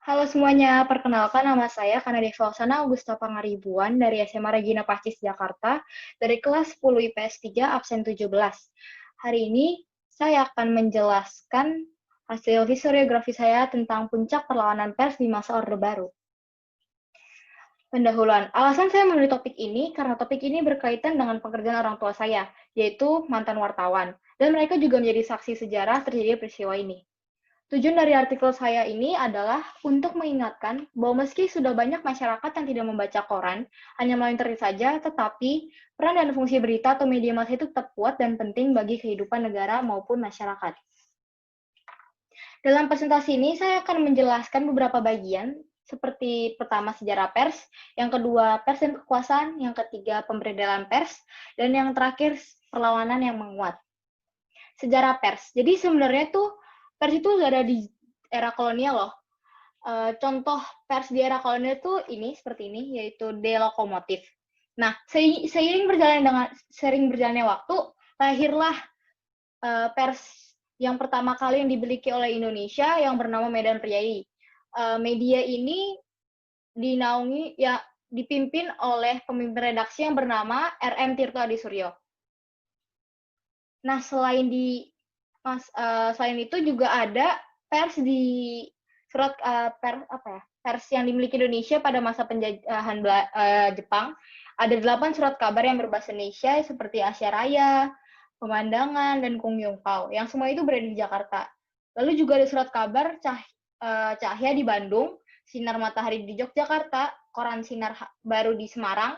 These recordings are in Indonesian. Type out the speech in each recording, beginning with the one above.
Halo semuanya, perkenalkan nama saya Kanade Fausana Augusta Pangaribuan dari SMA Regina Pacis Jakarta dari kelas 10 IPS 3 absen 17. Hari ini saya akan menjelaskan hasil historiografi saya tentang puncak perlawanan pers di masa Orde Baru. Pendahuluan, alasan saya memilih topik ini karena topik ini berkaitan dengan pekerjaan orang tua saya, yaitu mantan wartawan, dan mereka juga menjadi saksi sejarah terjadi peristiwa ini. Tujuan dari artikel saya ini adalah untuk mengingatkan bahwa meski sudah banyak masyarakat yang tidak membaca koran, hanya melalui internet saja, tetapi peran dan fungsi berita atau media massa itu tetap kuat dan penting bagi kehidupan negara maupun masyarakat. Dalam presentasi ini, saya akan menjelaskan beberapa bagian, seperti pertama sejarah pers, yang kedua pers dan kekuasaan, yang ketiga pemberedalan pers, dan yang terakhir perlawanan yang menguat. Sejarah pers. Jadi sebenarnya tuh pers itu udah ada di era kolonial loh. Contoh pers di era kolonial itu ini seperti ini, yaitu De Lokomotif. Nah, seiring berjalannya waktu, lahirlah pers yang pertama kali yang dimiliki oleh Indonesia yang bernama Medan Priai. Media ini dinaungi ya dipimpin oleh pemimpin redaksi yang bernama RM Tirto Adi Suryo. Nah, selain itu juga ada pers di pers yang dimiliki Indonesia pada masa penjajahan Jepang. Ada 8 surat kabar yang berbahasa Indonesia seperti Asia Raya, Pemandangan, dan Kung Yung Pao. Yang semua itu berada di Jakarta. Lalu juga ada surat kabar Cahya di Bandung, Sinar Matahari di Yogyakarta, Koran Sinar Baru di Semarang,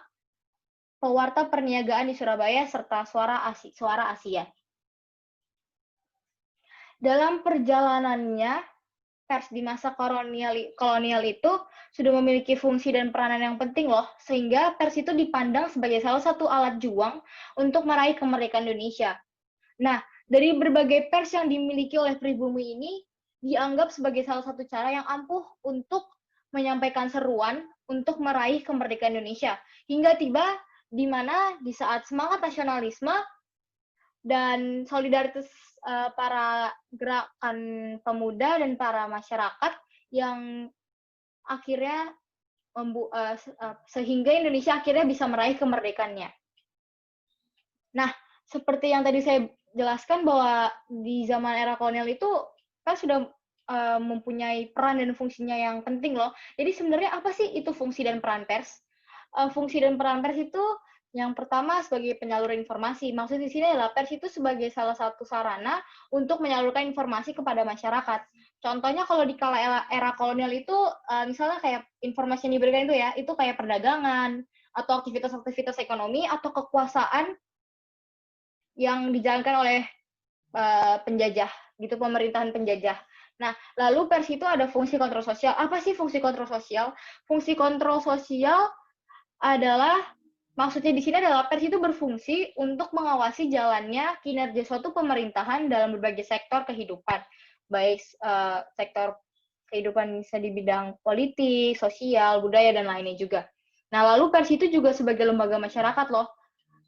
Pewarta Perniagaan di Surabaya, serta Suara Asia. Dalam perjalanannya, pers di masa kolonial itu sudah memiliki fungsi dan peranan yang penting loh, sehingga pers itu dipandang sebagai salah satu alat juang untuk meraih kemerdekaan Indonesia. Nah, dari berbagai pers yang dimiliki oleh pribumi ini, dianggap sebagai salah satu cara yang ampuh untuk menyampaikan seruan untuk meraih kemerdekaan Indonesia. Hingga tiba di mana di saat semangat nasionalisme dan solidaritas para gerakan pemuda dan para masyarakat yang akhirnya sehingga Indonesia akhirnya bisa meraih kemerdekaannya. Nah, seperti yang tadi saya jelaskan bahwa di zaman era kolonial itu kan sudah mempunyai peran dan fungsinya yang penting loh. Jadi sebenarnya apa sih itu fungsi dan peran pers? Fungsi dan peran pers itu yang pertama sebagai penyalur informasi. Maksud di sini adalah pers itu sebagai salah satu sarana untuk menyalurkan informasi kepada masyarakat. Contohnya kalau di kala era kolonial itu misalnya kayak informasi yang diberikan itu ya, itu kayak perdagangan atau aktivitas-aktivitas ekonomi atau kekuasaan yang dijalankan oleh penjajah, gitu, pemerintahan penjajah. Nah, lalu pers itu ada fungsi kontrol sosial. Apa sih fungsi kontrol sosial? Fungsi kontrol sosial adalah, maksudnya di sini adalah pers itu berfungsi untuk mengawasi jalannya kinerja suatu pemerintahan dalam berbagai sektor kehidupan, baik sektor kehidupan bisa di bidang politik, sosial, budaya, dan lainnya juga. Nah, lalu pers itu juga sebagai lembaga masyarakat loh,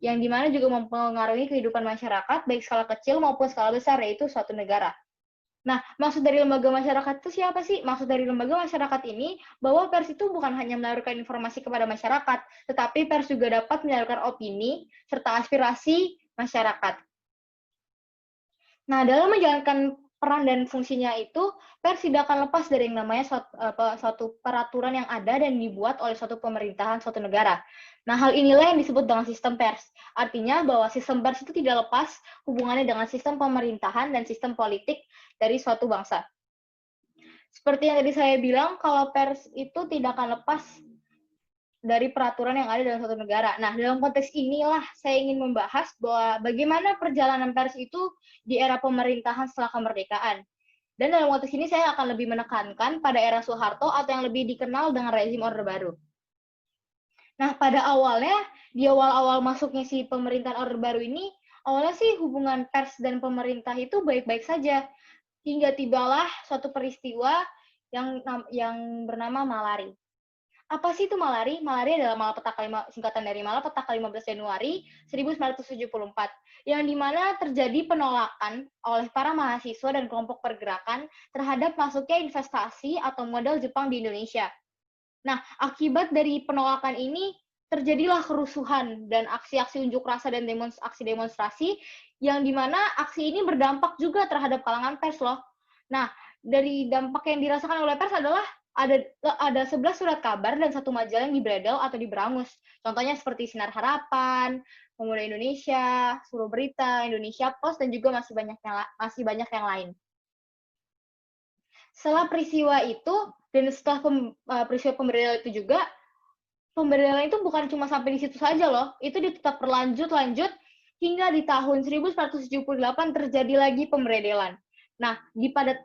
yang dimana juga mempengaruhi kehidupan masyarakat, baik skala kecil maupun skala besar, yaitu suatu negara. Nah, maksud dari lembaga masyarakat itu siapa sih? Maksud dari lembaga masyarakat ini, bahwa pers itu bukan hanya menyalurkan informasi kepada masyarakat, tetapi pers juga dapat menyalurkan opini, serta aspirasi masyarakat. Nah, dalam menjalankan peran dan fungsinya itu, pers tidak akan lepas dari yang namanya suatu peraturan yang ada dan dibuat oleh suatu pemerintahan, suatu negara. Nah, hal inilah yang disebut dengan sistem pers. Artinya bahwa sistem pers itu tidak lepas hubungannya dengan sistem pemerintahan dan sistem politik dari suatu bangsa. Seperti yang tadi saya bilang, kalau pers itu tidak akan lepas dari peraturan yang ada dalam suatu negara. Nah, dalam konteks inilah saya ingin membahas bahwa bagaimana perjalanan pers itu di era pemerintahan setelah kemerdekaan. Dan dalam konteks ini saya akan lebih menekankan pada era Soeharto atau yang lebih dikenal dengan rezim Orde Baru. Nah, pada awalnya, di awal-awal masuknya si pemerintahan Orde Baru ini, awalnya sih hubungan pers dan pemerintah itu baik-baik saja. Hingga tibalah suatu peristiwa yang bernama Malari. Apa sih itu Malari? Malari adalah malapetaka singkatan dari Malapetaka 15 Januari 1974, yang dimana terjadi penolakan oleh para mahasiswa dan kelompok pergerakan terhadap masuknya investasi atau modal Jepang di Indonesia. Nah, akibat dari penolakan ini terjadilah kerusuhan dan aksi-aksi unjuk rasa dan aksi demonstrasi yang dimana aksi ini berdampak juga terhadap kalangan pers loh. Nah, dari dampak yang dirasakan oleh pers adalah ada 11 surat kabar dan 1 majalah yang dibredel atau diberangus. Contohnya seperti Sinar Harapan, Pemuda Indonesia, Suruh Berita, Indonesia Post, dan juga masih banyak yang lain. Setelah peristiwa itu, dan setelah peristiwa pemberedelan itu juga, pemberedelan itu bukan cuma sampai di situ saja loh, itu tetap berlanjut hingga di tahun 1978 terjadi lagi pemberedelan. Nah, pada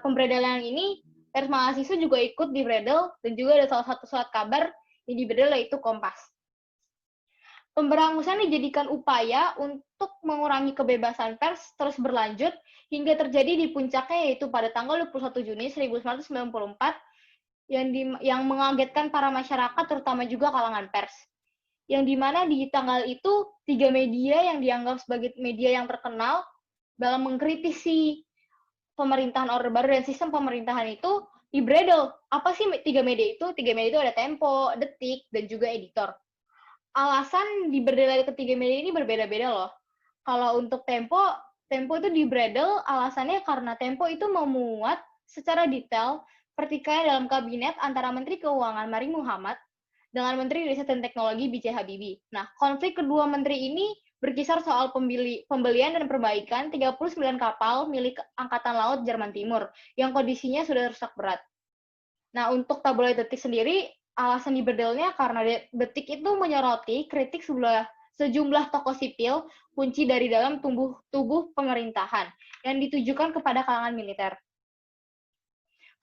pemberedelan ini, pers mahasiswa juga ikut dibredel, dan juga ada salah satu surat kabar yang dibredel, yaitu Kompas. Pemberangusan dijadikan upaya untuk mengurangi kebebasan pers terus berlanjut hingga terjadi di puncaknya, yaitu pada tanggal 21 Juni 1994 yang mengagetkan para masyarakat, terutama juga kalangan pers. Yang dimana di tanggal itu 3 media yang dianggap sebagai media yang terkenal dalam mengkritisi pemerintahan Orde Baru dan sistem pemerintahan itu dibredel. Apa sih 3 media itu? 3 media itu ada Tempo, Detik, dan juga Editor. Alasan dibredel ketiga media ini berbeda-beda loh. Kalau untuk Tempo itu dibredel alasannya karena Tempo itu memuat secara detail pertikaian dalam kabinet antara Menteri Keuangan Mari Muhammad dengan Menteri Riset dan Teknologi B.J. Habibie. Nah, konflik kedua menteri ini berkisar soal pembelian dan perbaikan 39 kapal milik Angkatan Laut Jerman Timur yang kondisinya sudah rusak berat. Nah, untuk tabloid Detik sendiri, alasan diberdelnya karena Detik itu menyoroti kritik sejumlah tokoh sipil kunci dari dalam tubuh pemerintahan yang ditujukan kepada kalangan militer.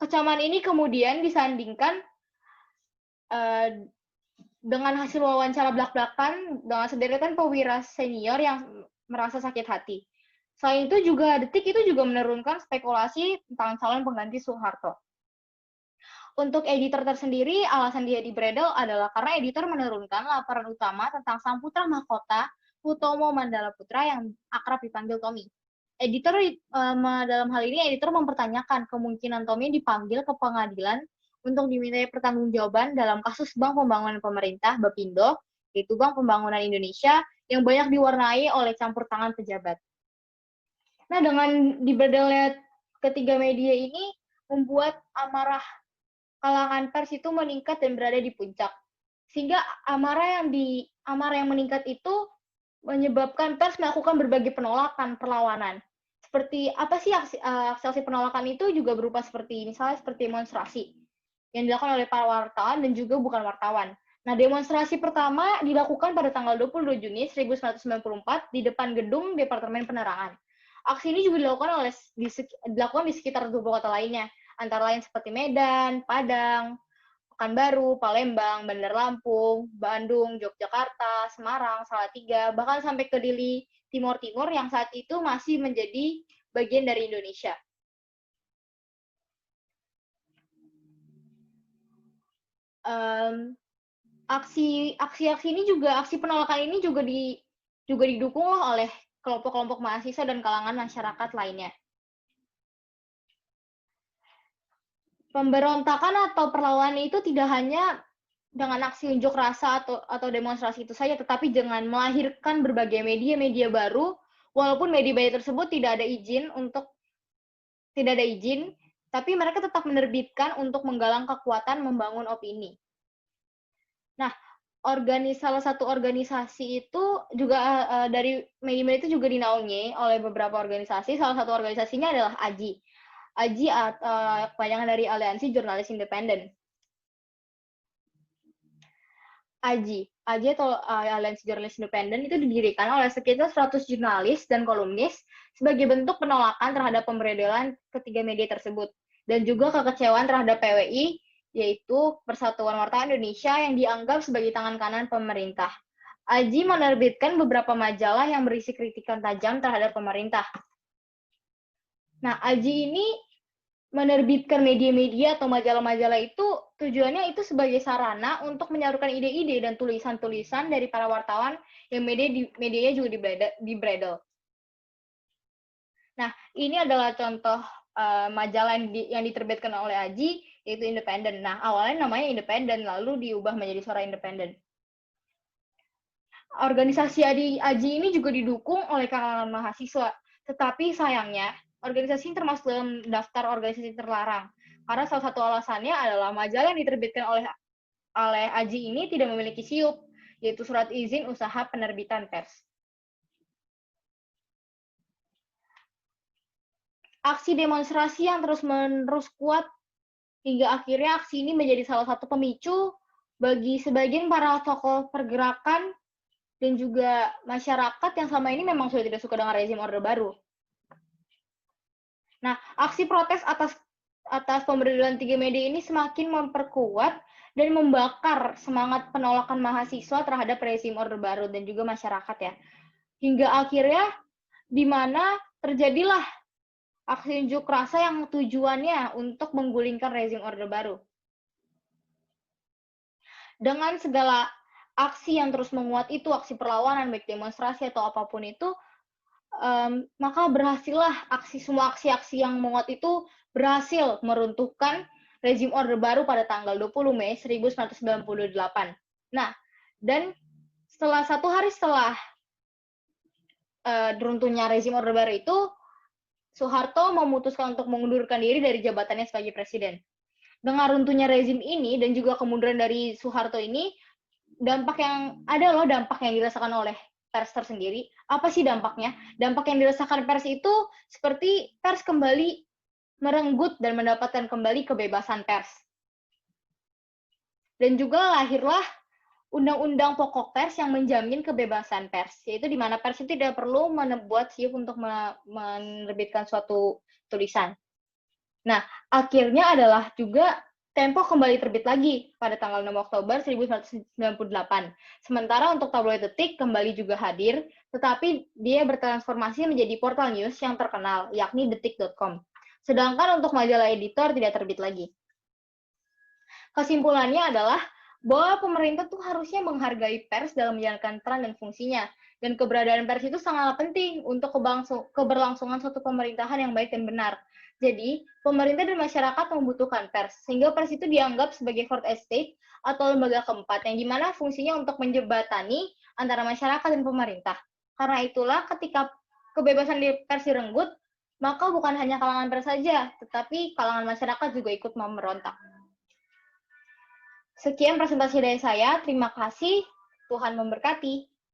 Kecaman ini kemudian disandingkan dengan hasil wawancara belak-belakan dengan sederetan perwira senior yang merasa sakit hati. Selain itu juga Detik itu juga menurunkan spekulasi tentang calon pengganti Soeharto. Untuk editor tersendiri, alasan dia dibredel adalah karena editor menurunkan laporan utama tentang Sang Putra Mahkota Hutomo Mandala Putra yang akrab dipanggil Tommy. Editor dalam hal ini editor mempertanyakan kemungkinan Tommy dipanggil ke pengadilan untuk dimintai pertanggungjawaban dalam kasus Bank Pembangunan Pemerintah Bapindo, yaitu Bank Pembangunan Indonesia yang banyak diwarnai oleh campur tangan pejabat. Nah, dengan dibredelnya ketiga media ini membuat amarah kalangan pers itu meningkat dan berada di puncak. Sehingga amarah yang meningkat itu menyebabkan pers melakukan berbagai penolakan, perlawanan. Seperti apa sih aksi penolakan itu juga berupa seperti demonstrasi yang dilakukan oleh para wartawan dan juga bukan wartawan. Nah, demonstrasi pertama dilakukan pada tanggal 22 Juni 1994 di depan gedung Departemen Penerangan. Aksi ini juga dilakukan di sekitar 20 kota lainnya, antara lain seperti Medan, Padang, Pekanbaru, Palembang, Bandar Lampung, Bandung, Yogyakarta, Semarang, Salatiga, bahkan sampai ke Dili, Timur yang saat itu masih menjadi bagian dari Indonesia. Aksi penolakan ini juga didukung oleh kelompok-kelompok mahasiswa dan kalangan masyarakat lainnya. Pemberontakan atau perlawanan itu tidak hanya dengan aksi unjuk rasa atau demonstrasi itu saja, tetapi dengan melahirkan berbagai media baru, walaupun media tersebut tidak ada izin, tapi mereka tetap menerbitkan untuk menggalang kekuatan membangun opini. Nah, salah satu organisasi itu juga dari media itu juga dinaungi oleh beberapa organisasi. Salah satu organisasinya adalah AJI. AJI kepanjangan dari Aliansi Jurnalis Independen. AJI atau Aliansi Jurnalis Independen itu didirikan oleh sekitar 100 jurnalis dan kolumnis sebagai bentuk penolakan terhadap pemberedelan ketiga media tersebut dan juga kekecewaan terhadap PWI, yaitu Persatuan Wartawan Indonesia yang dianggap sebagai tangan kanan pemerintah. AJI menerbitkan beberapa majalah yang berisi kritikan tajam terhadap pemerintah. Nah, AJI ini menerbitkan media-media atau majalah-majalah itu tujuannya itu sebagai sarana untuk menyalurkan ide-ide dan tulisan-tulisan dari para wartawan yang medianya juga dibredel. Nah, ini adalah contoh majalah yang diterbitkan oleh AJI, yaitu Independen. Nah, awalnya namanya Independen, lalu diubah menjadi Suara Independen. Organisasi AJI ini juga didukung oleh kalangan mahasiswa, tetapi sayangnya organisasi ini termasuk dalam daftar organisasi terlarang. Karena salah satu alasannya adalah majalah yang diterbitkan oleh AJI ini tidak memiliki SIUP, yaitu Surat Izin Usaha Penerbitan Pers. Aksi demonstrasi yang terus-menerus kuat hingga akhirnya aksi ini menjadi salah satu pemicu bagi sebagian para tokoh pergerakan dan juga masyarakat yang selama ini memang sudah tidak suka dengan rezim Orde Baru. Nah, aksi protes atas pemberhentian 3 Mei ini semakin memperkuat dan membakar semangat penolakan mahasiswa terhadap rezim Orde Baru dan juga masyarakat ya. Hingga akhirnya di mana terjadilah aksi unjuk rasa yang tujuannya untuk menggulingkan rezim Orde Baru. Dengan segala aksi yang terus menguat itu, aksi perlawanan, baik demonstrasi atau apapun itu, maka berhasillah semua aksi-aksi yang menguat itu berhasil meruntuhkan rezim Orde Baru pada tanggal 20 Mei 1998. Nah, dan satu hari setelah runtuhnya rezim Orde Baru itu, Soeharto memutuskan untuk mengundurkan diri dari jabatannya sebagai presiden. Dengan runtuhnya rezim ini dan juga kemunduran dari Soeharto ini, dampak yang dirasakan oleh pers tersendiri. Apa sih dampaknya? Dampak yang dirasakan pers itu seperti pers kembali merenggut dan mendapatkan kembali kebebasan pers. Dan juga lahirlah Undang-Undang Pokok Pers yang menjamin kebebasan pers, yaitu di mana pers itu tidak perlu membuat SIUP untuk menerbitkan suatu tulisan. Nah, akhirnya adalah juga Tempo kembali terbit lagi pada tanggal 6 Oktober 1998. Sementara untuk tabloid Detik kembali juga hadir, tetapi dia bertransformasi menjadi portal news yang terkenal, yakni detik.com. Sedangkan untuk majalah editor tidak terbit lagi. Kesimpulannya adalah bahwa pemerintah tuh harusnya menghargai pers dalam menjalankan peran dan fungsinya. Dan keberadaan pers itu sangat penting untuk keberlangsungan suatu pemerintahan yang baik dan benar. Jadi, pemerintah dan masyarakat membutuhkan pers, sehingga pers itu dianggap sebagai fourth estate atau lembaga keempat, yang dimana fungsinya untuk menjembatani antara masyarakat dan pemerintah. Karena itulah ketika kebebasan di pers direnggut, maka bukan hanya kalangan pers saja, tetapi kalangan masyarakat juga ikut memberontak. Sekian presentasi dari saya. Terima kasih. Tuhan memberkati.